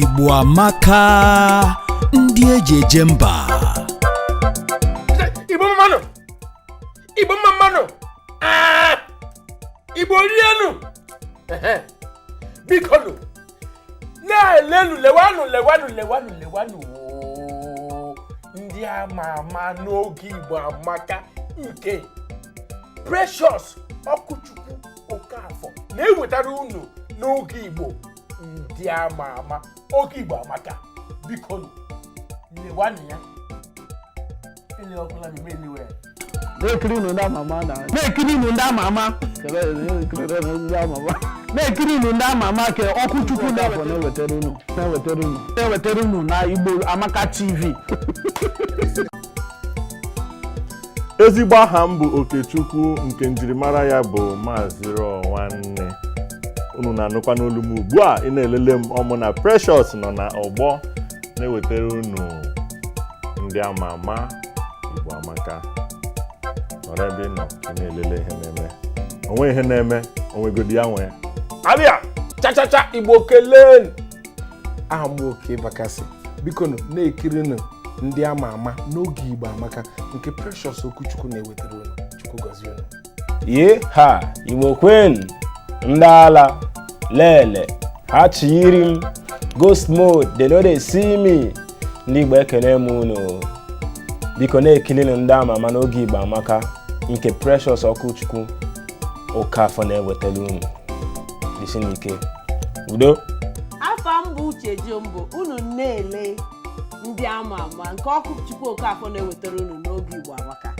Igbo amaka, ndị eji eje mba. Igbo mmanụ, Igbo mmanụ, Igbo rienu. Bikonu, na-elenu lewanu. Ndị ama n'oge Igbo amaka nke Precious Ọkụchukwu Okafọ na-ewetara unu n'oge Igbo ndị ama oge Igbo amaka. Bikonu, lewanu ya. Ele ọkụla mi meliwe. Na-ekiri unu ndị ama na. Na-ekiri unu ndị ama. Na-ekiri unu ndị ama ka Ọkụchukwu na-ewetara unu na Igbo Amaka TV. Ezigbo aha m bụ Okechukwu nke njirimara ya bụ Maazị Nwanne. Unu na-anụkwa n'olu m ugbu a ị na-elele m ọmụ na Precious nọ na ọgbọ na-ewetara unu ndị ama Igbo Amaka. Nọrọ ebe ị nọ ị na-elele ihe na-eme. Onwe ihe na-eme, onwegodi ya nwee. Abịa, cha Igbo kelee. Aha m Oke Bakasị. Bikonu, na-ekirinu ndị ama n'oge Igbo Amaka nke Precious Okwuchukwu na-ewetara unu. Chukwu gọzie unu. Ye ha Igbo kwen ndị ala lele ha chiri m ghost mode they no dey see me. Ndị Igbo ekele m unu. Biko na-ekilinu ndị ama n'oge Igbo Amaka nke Precious Ọkụchukwu Okafọ na-ewetara unu. Disi n'ike. Udo. Afa m bụ Uche Jombo, unu na-ele ndị ama nke Ọkụchukwu Okafọ na-ewetara unu n'oge Igbo Amaka.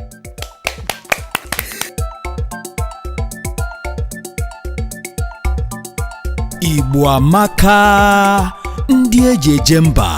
Igbo amaka, ndị eji eje mba.